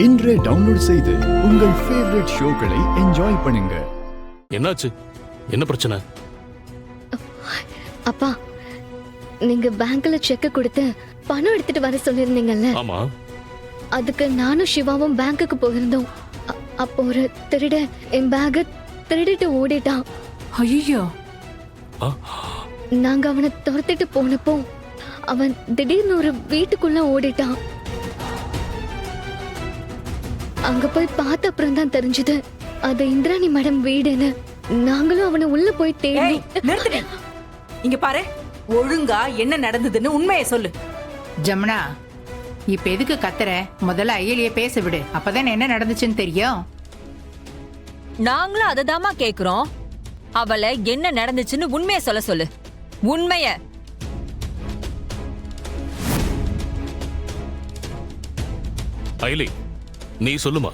இன்றே டவுன்லோட் செய்து உங்கள் ஃபேவரட் ஷோக்களை என்ஜாய் பண்ணுங்க. என்னாச்சு? என்ன பிரச்சனை? அப்பா, நீங்க பேங்க்ல செக் கொடுத்து பணம் எடுத்துட்டு வர சொல்லிருந்தீங்கல்ல? ஆமா. அதுக்கு நானும் சிவாவும் பேங்க்குக்கு போயிருந்தோம். அப்போ ஒரு திருட என் பேக்க திருடிட்டு ஓடிட்டான். ஐயோ! நாங்க அவனை துரத்திட்டு போனப்போ அவன் திடீர்னு ஒரு வீட்டுக்குள்ள ஓடிட்டான். அங்க போய் பார்த்த அப்புறம் தான் தெரிஞ்சது அது இந்திராணி மேடம் வீடுன்னு. நாங்களும் அவனை உள்ள போய் தேடி. நிறுத்துடி. இங்க பாரு, ஒழுங்கா என்ன நடந்ததுன்னு உண்மையை சொல்லு. ஜமுனா, இப்ப எதுக்கு கத்துற? முதல்ல அயலிய பேச விடு, அப்பதான் என்ன நடந்துச்சுன்னு தெரியும். நாங்களும் அததாமா கேக்குறோம். அவளை என்ன நடந்துச்சுன்னு உண்மையை சொல்ல சொல்லு. உண்மைய. அயலி, நீ சொல்லுமா,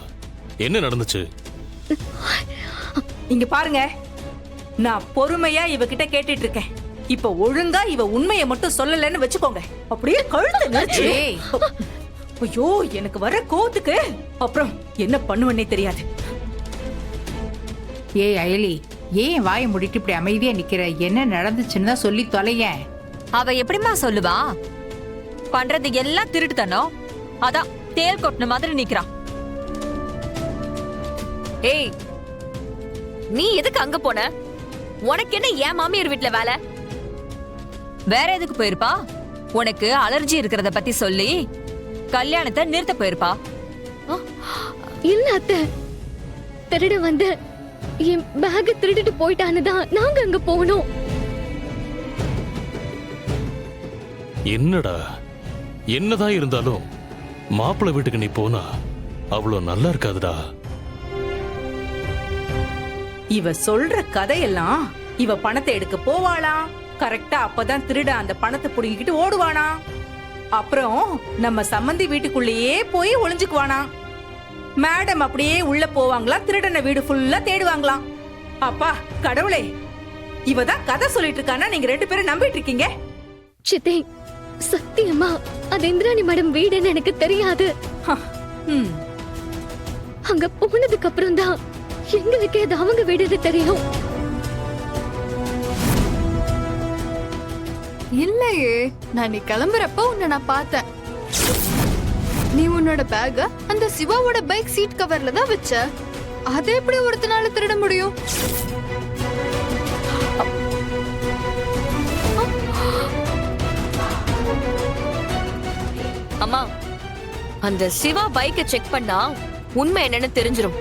என்ன நடந்துச்சு? இங்க பாருங்க, நான் பொறுமையா இவகிட்ட கேட்டுட்டு இருக்கேன். இப்ப ஒழுங்கா இவ உண்மையை மட்டும் சொல்லலன்னு வச்சுக்கோங்க, அப்படியே கழுத்து நெரிச்சு. ஐயோ, எனக்கு வர கோவத்துக்கு அப்புறம் என்ன பண்ணுவனே தெரியாது. ஏய் அயலி, ஏன் வாயை முடிட்டு இப்படி அமைதியா நிக்கிற? என்ன நடந்துச்சுன்னு தான் சொல்லி தொலையேன். அவ எப்படிமா சொல்லுவா? பண்றது எல்லாம் திருட்டுத்தனோ. அதான் தேல் கொட்டின மாதிரி நிக்கிறான். ஏய், நீ எதுக்கு அங்க போன? உனக்கு என்ன என் மாமியார் வீட்ல வேலை? வேற எதுக்கு போயிருப்பா? உனக்கு அலர்ஜி இருக்கிறத பத்தி சொல்லி கல்யாணத்தை நிறுத்த போயிருப்பா. இல்ல அத்தை, திருட வந்து என் பேக்க திருடிட்டு போயிட்டான்னு தான் நாங்க அங்க போனோம். என்னடா, என்னதான் இருந்தாலும் மாப்பிள்ளை வீட்டுக்கு நீ போனா அவ்வளவு நல்லா இருக்காதுடா. இவ சொல்ற கதையெல்லாம் இவ பணத்தை எடுக்க போவாளா, கரெக்டா அப்பதான் திருட அந்த பணத்தை புடுங்கிக்கிட்டு ஓடுவானா, அப்புறம் நம்ம சம்மந்தி வீட்டுக்குள்ளேயே போய் ஒளிஞ்சுக்குவானா. மேடம் அப்படியே உள்ள போவாங்களா, திருடன வீடு ஃபுல்லா தேடுவாங்களாம். அப்பா கடவுளே, இவதான் கதை சொல்லிட்டு இருக்கானா நீங்க ரெண்டு பேரும் நம்பிட்டு இருக்கீங்க? சித்தி, சத்தியமா அது இந்திராணி மேடம் வீடுன்னு எனக்கு தெரியாது. அங்க போனதுக்கு அப்புறம் தான் எங்களுக்கு அது அவங்க வீடுன்னு தெரியும். இல்லையே, நான் நீ கிளம்புறப்ப உன்னை நான் பார்த்தேன். நீ உன்னோட பேக அந்த சிவாவோட பைக் சீட் கவர்ல தான் வச்ச. அதை எப்படி ஒருத்தனால திருட முடியும்? அம்மா, அந்த சிவா பைக்கை செக் பண்ணா உண்மை என்னன்னு தெரிஞ்சிரும்.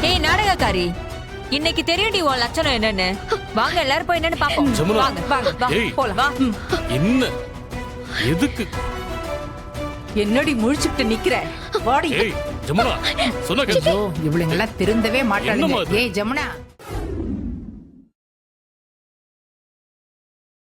ஏய் நாடகக்காரி, இன்னைக்கு தெரியும்டி உன் லட்சணம் என்னன்னு. வாங்க எல்லாரும் போய் என்னன்னு பாப்போம். ஜமுனா, வாங்க வாங்க வா, ஏய். போலாம். வா. என்ன, எதுக்கு? என்னடி முழிச்சுட்டு நிக்கிற? வாடி. ஏய் ஜமுனா, சொன்ன கேளு. இவளுங்கெல்லாம் திருந்தவே மாட்டாளுங்க. என்னம்மா இது? ஏய் ஜமுனா,